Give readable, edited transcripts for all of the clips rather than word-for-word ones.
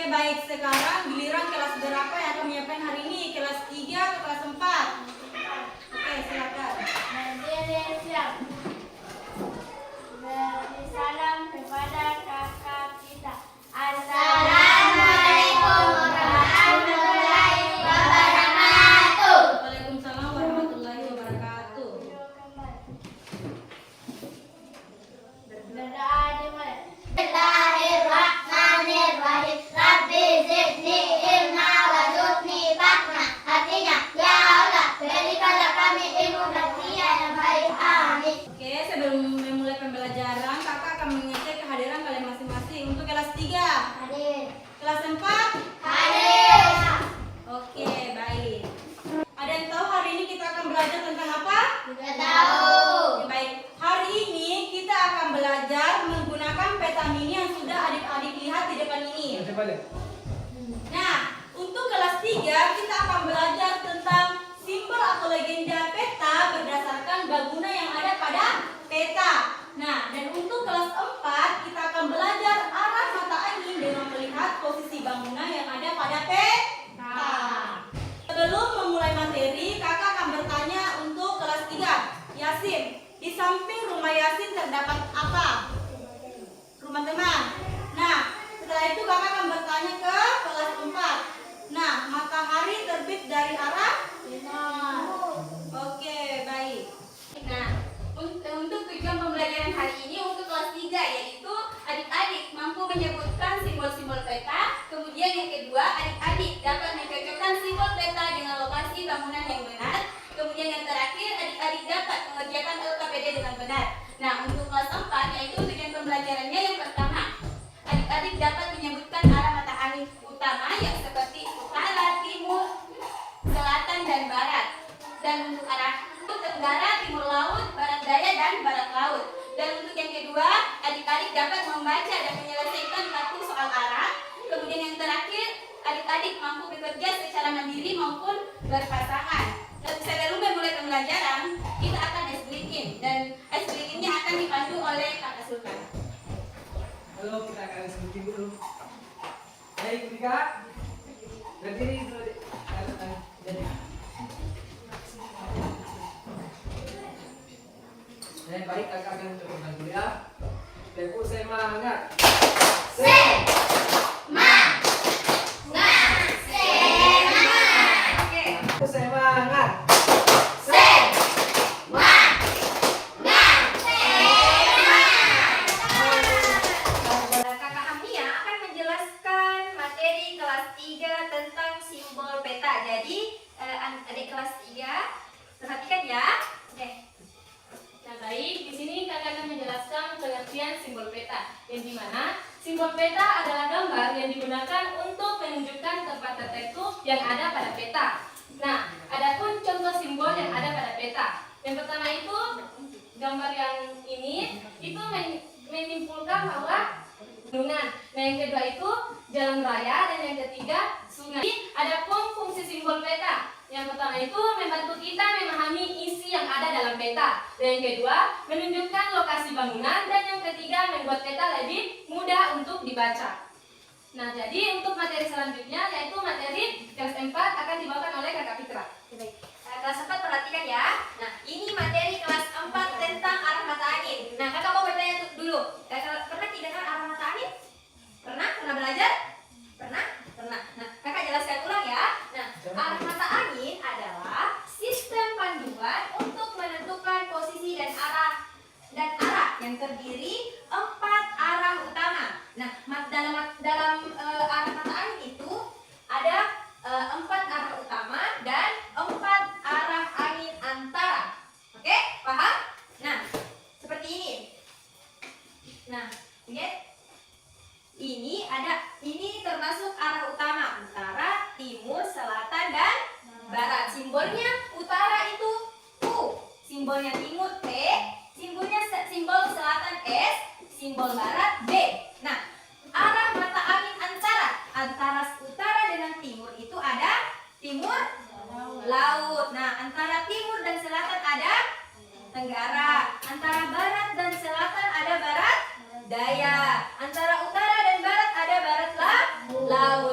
baik. Sekarang giliran kelas berapa yang akan menyiapkan hari ini? Kelas 3 atau kelas 4? Oke, silakan. Berdiri siap. Beri salam kepada kakak kita. Assalamualaikum warahmatullahi wabarakatuh. Waalaikumsalam warahmatullahi wabarakatuh. Berdoa dimulai. Bismillahirrahmanirrahim. Rabbi zidni ilma warzuqni fahma. Artinya, ya Allah, berikanlah kami ilmu dan yang baik. Amin. Oke, sebelum memulai pembelajaran, kakak akan mengecek kehadiran kalian masing-masing. Untuk kelas 3, Hadir. kelas 4, Hadir. oke, baik. Ada yang tahu hari ini kita akan belajar tentang apa? Tidak tahu. Oke, baik. Hari ini kita akan belajar menggunakan peta mini yang sudah adik-adik lihat di depan ini. Nah, untuk kelas 3 kita akan belajar tentang simbol atau legenda peta berdasarkan bangunan yang ada pada peta. Nah, dan untuk kelas 4 kita akan belajar arah mata angin dengan melihat posisi bangunan yang ada pada peta. Sebelum memulai materi, kakak akan bertanya untuk kelas 3. Yasin, di samping rumah Yasin terdapat apa? Rumah teman. Nah, setelah itu kakak akan bertanya ke kelas 4. Nah, matahari terbit dari arah timur. Oke, baik. Nah, untuk tujuan pembelajaran hari ini untuk kelas 3 yaitu adik-adik mampu menyebutkan simbol-simbol peta. Kemudian yang kedua, adik-adik dapat mencocokkan simbol peta dengan lokasi bangunan yang benar. Kemudian yang terakhir, adik-adik dapat mengerjakan LKPD dengan benar. Nah, untuk kelas 4 yaitu tujuan pembelajarannya yang pertama, adik-adik dapat menyebutkan arah mata angin utama yang seperti utara, timur, selatan, dan barat. Dan untuk arah tenggara, timur laut, barat daya, dan barat laut. Dan untuk yang kedua, adik-adik dapat membaca dan menyelesaikan kartu soal arah. Kemudian yang terakhir, adik-adik mampu bekerja secara mandiri maupun berpasangan. Dan sebelum memulai pembelajaran, kita akan ice breaking, dan ice breaking-nya akan dipandu oleh Kakak Sultan. Halo, kita akan sedikit dulu. Baik, Nika. Berdiri dulu. Dan baik, kakak akan mencoba dulu ya. Tempo semangat. Oke. Tempo semangat. Kakak Hamia akan menjelaskan materi kelas 3 tentang simbol peta. Jadi, adik kelas 3 perhatikan ya. Oke. Nah, baik, di sini kakak akan menjelaskan pengertian simbol peta, yang dimana simbol peta adalah gambar yang digunakan untuk menunjukkan tempat tertentu yang ada pada peta. Nah, adapun contoh simbol yang ada pada peta. Yang pertama itu gambar yang ini itu menyimpulkan bahwa gunungan. Nah, yang kedua itu jalan raya, dan yang ketiga sungai. Jadi, adapun fungsi simbol peta. Yang pertama itu membantu kita memahami isi yang ada dalam peta. Dan yang kedua, menunjukkan lokasi bangunan. Dan yang ketiga, membuat peta lebih mudah untuk dibaca. Nah, jadi untuk materi selanjutnya yaitu materi kelas 4 akan dibawakan oleh Kakak Fitra. Baik. Kelas 4 perhatikan ya. Nah, ini materi kelas 4 tentang arah mata angin. Nah, kakak mau bertanya dulu. Pernah tidak kan arah mata angin? Pernah? Pernah belajar? Pernah? Pernah. Nah, kakak jelaskan ulang ya. Nah, arah mata angin adalah sistem panduan untuk menentukan posisi dan arah yang terdiri 4 arah utama. Nah, dalam arah mata angin itu ada 4 arah utama dan 4 arah angin antara. Oke, paham? Nah, seperti ini. Nah, lihat. Ini termasuk arah utama, utara, timur, selatan, dan barat. Simbolnya utara itu U, simbolnya timur T, simbol selatan S, simbol barat B. Nah, arah mata angin antara utara dengan timur itu ada timur laut. Nah, antara timur dan selatan ada tenggara. Antara barat dan selatan ada barat daya. Antara utara dan barat ada barat laut.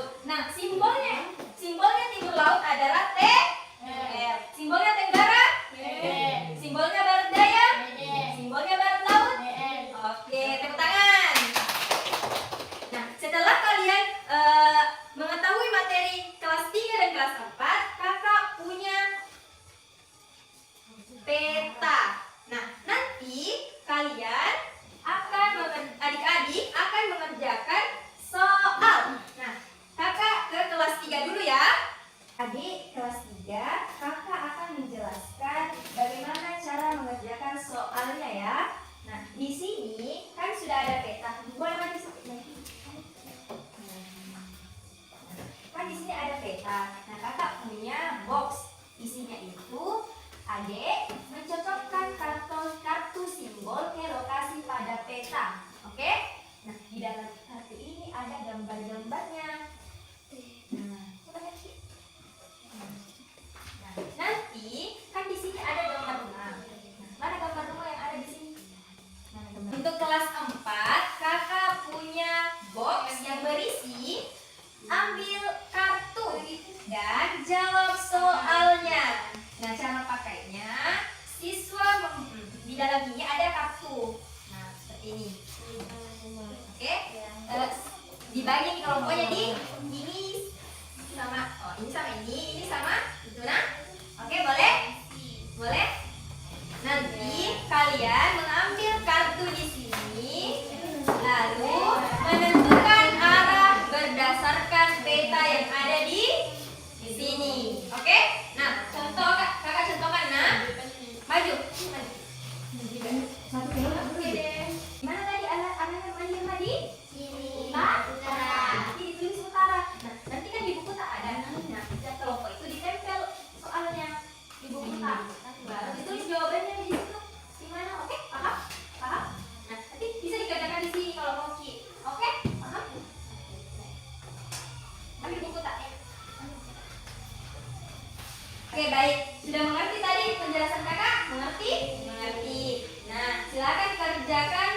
peta. Nah, kakak punya box. Isinya itu adik mencocokkan kartu simbol ke lokasi pada peta. Oke? Nah, di dalam kartu ini ada gambar-gambarnya. Nah, coba lihat Ki. Nah, nanti kan di sini ada gambar rumah. Nah, mana gambar rumah yang ada di sini? Mana gambar? Untuk kelas 4, kakak punya box yang berisi ambil kartu dan jawab soalnya. Nah, cara pakainya siswa di dalam ini ada kartu. Nah, seperti ini. Oke? Dibagi kelompoknya di ini sama ini sama ini sama itu nah. Oke, boleh? Boleh? Nanti kalian mengambil kartu di sini lalu menentukan arah berdasarkan peta yang ada di sini. Oke? Nah, contoh kakak contohkan nah. Maju. Oke deh. Mana tadi arahnya maju tadi? Sini. Utara. Ini ditulis utara. Nah, nanti kan di buku tak ada. Nah, setiap kelompok itu ditempel soalnya di buku tak. Baru ditulis jawabannya di situ. Di mana? Oke? Paham? Paham? Nah, nanti bisa dikerjakan di sini kalau mau Ki. Oke? Paham? Ambil buku tak ya. Oke, baik. Sudah mengerti tadi penjelasan kakak? Mengerti? Mengerti. Nah, silakan kerjakan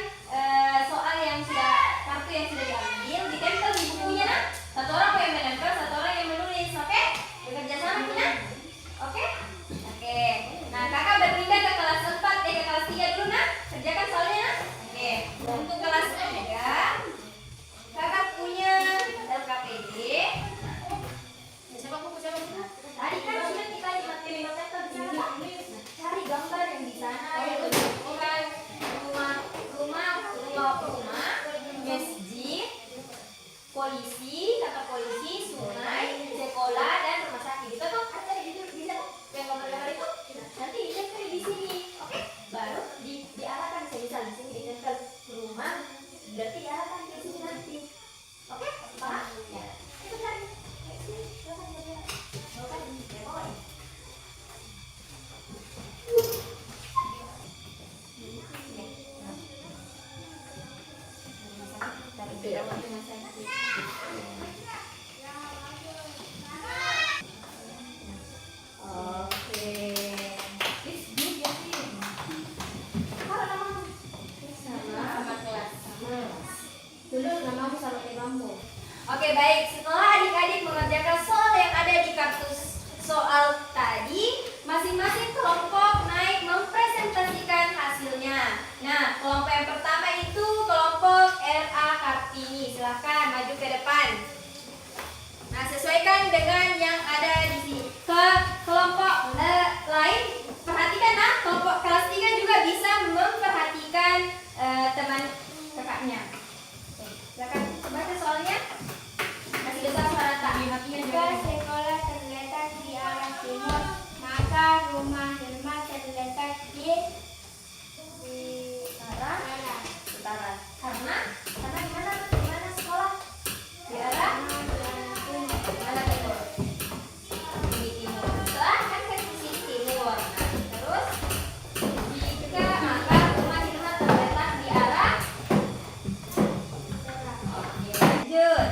soal yang sudah kartu yang sudah diambil, ditempel di bukunya nah. Satu orang yang menempel, satu orang yang menulis. Oke? Bekerja sama Kina? Oke? Oke. Nah, kakak berpindah ke kelas 4, ke kelas 3 dulu nah. Kerjakan soalnya nah. Oke. Untuk kelas 3, kakak punya LKPD. Siapa buku siapa buku? Tadi kan sudah kita lihat di sini. Cari gambar yang di sana yang menunjukkan rumah, masjid, polisi, kantor polisi, sungai, sekolah dan rumah sakit. Itu tuh kan cari di sana yang gambar-gambar itu. Nanti ditempel di sini, oke? Baru diarahkan misal di sini ditempel rumah, berarti diarahkan ke sini nanti. Oke? Paham? Ya. Itu cari. Silakan kerja. Silakan ya, boleh. Oke, baik. Setelah adik-adik mengerjakan soal yang ada di kartu soal tadi, masing-masing kelompok naik mempresentasikan hasilnya. Nah, kelompok yang pertama itu kelompok RA Kartini. Silahkan maju ke depan. Nah, sesuaikan dengan yang ada di sini. Ke kelompok lain, perhatikan nah, kelompok kelas 3 juga bisa memperhatikan teman kakaknya. Oke, silakan baca soalnya. Masih besar suara tak? Jika sekolah terletak di arah timur, maka rumah Hilma terletak di Utara. Karena di mana sekolah? Di arah mana timur? Di timur. Setelah kan ke sisi timur. Nah, terus jika maka rumah Hilma terletak di arah. Oke, lanjut.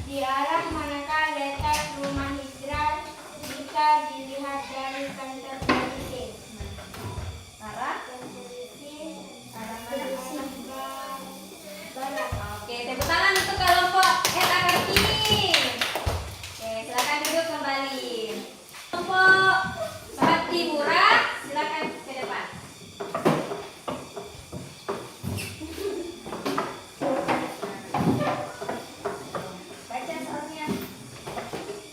di arah manakah letak rumah Hijrah jika dilihat dari kantor polisi? Arah Barat. Oke, tepuk tangan untuk kelompok RA Kartini. Oke, silakan duduk kembali. Kelompok Bakti Murah, silakan ke depan. Baca soalnya.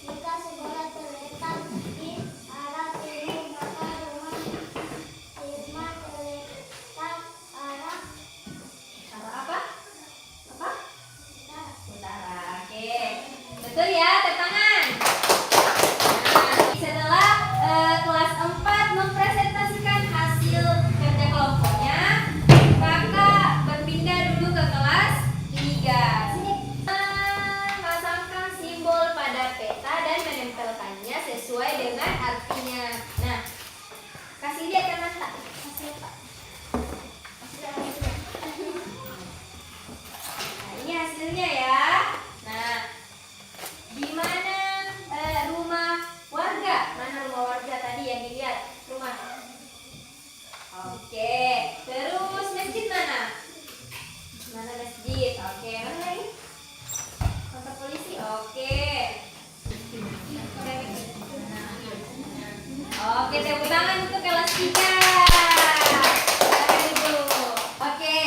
Jika sekolah terletak di arah timur, maka rumah Hilma terletak arah Arah apa? Apa? utara. Utara. Oke. Betul ya, tepuk tangan. Nah, setelah kelas 4 mempresentasikan hasil kerja kelompoknya, kakak berpindah dulu ke kelas 3. Sini. Pasangkan simbol pada peta dan Oke. Oke, tepuk tangan untuk kelas 3. Oke,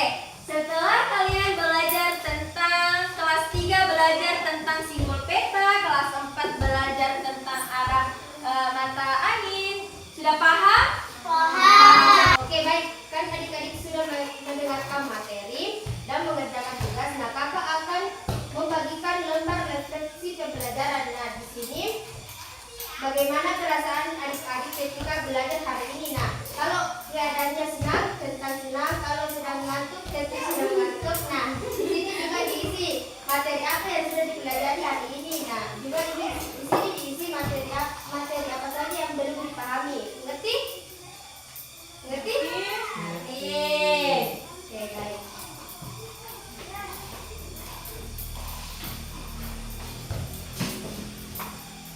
setelah kalian belajar tentang kelas 3 belajar tentang simbol peta, kelas 4 belajar tentang arah mata angin. Sudah paham? Paham. Oke, baik. Kan adik-adik sudah mendengarkan materi dan mengerjakan tugas. Nah, kakak akan membagikan lembar refleksi pembelajaran. Nah, di sini bagaimana perasaan adik-adik ketika belajar hari ini? Nah, kalau keadaannya senang, tentang senang. Kalau sedang ngantuk, tentu sedang ngantuk. Nah, di sini juga diisi materi apa yang sudah dipelajari hari ini. Nah, juga di sini diisi materi apa saja yang belum dipahami. Ngerti? Ngerti? Oke, baik.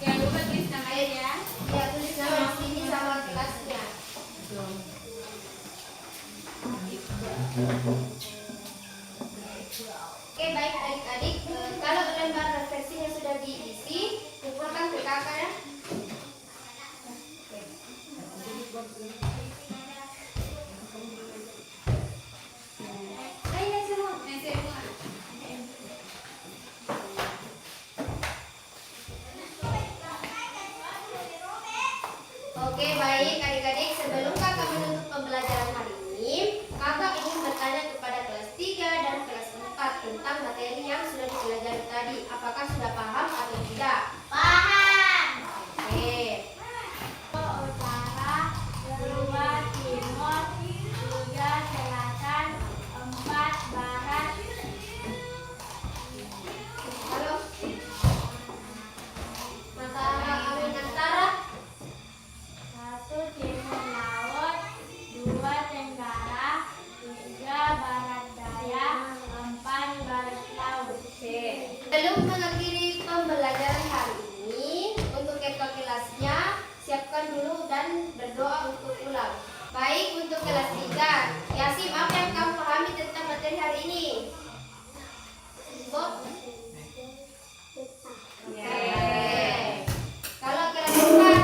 Jangan lupa tulis namanya ya. Ya, tulis nama di sini sama kelasnya. Oke, baik adik-adik. Kalau lembar refleksinya sudah diisi, kumpulkan ke kakak ya. Ayo semua. Oke, baik adik-adik, sebelum kakak menutup pembelajaran hari ini, kakak ingin bertanya kepada kelas 3 dan kelas 4 tentang materi yang sudah dipelajari tadi. Apakah sudah paham atau tidak? Paham. Oke. Utara, kedua timur, tiga selatan, 4 barat. Halo. Matahari angin antara. 1 timur laut, 2 tenggara, 3 barat daya, 4 barat laut. Oke. Sebelum mengakhiri pembelajaran hari ini, untuk ketua kelasnya siapkan dulu dan berdoa untuk pulang. Baik, untuk kelas 3, Yasim, apa yang kamu pahami tentang materi hari ini? Bob? Oke. Kalau kelas 4,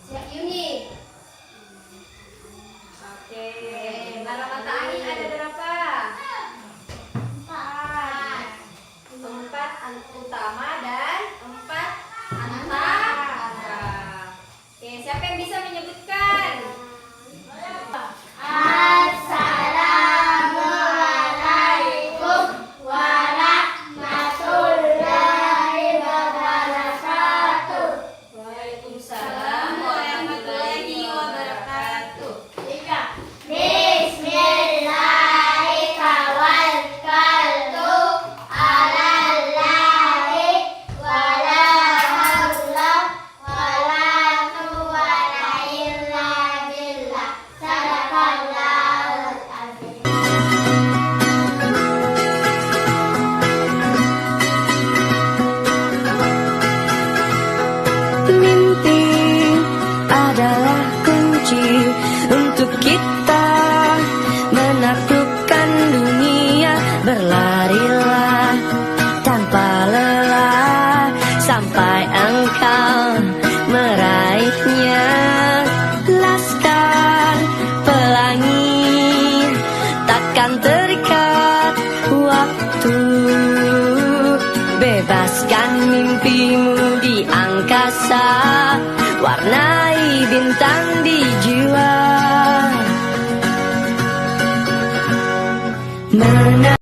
siap Yuni. Oke. Arah mata angin ada berapa? 4 utama dan 4 antara. Oke, siapa yang bisa menyebutkan? Assalamualaikum warahmatullahi wabarakatuh. Waalaikumsalam warahmatullahi wabarakatuh. 3. Bismillahirrahmanirrahim. Alallahi wala haula wala quwwata illa billah. Sadaqallahul azim. Mimpi adalah kunci untuk kita menaklukkan dunia. Berlarilah tanpa lelah sampai engkau meraihnya. Laskar pelangi takkan terikat waktu. Bebaskan mimpimu di angkasa, warnai bintang di jiwa.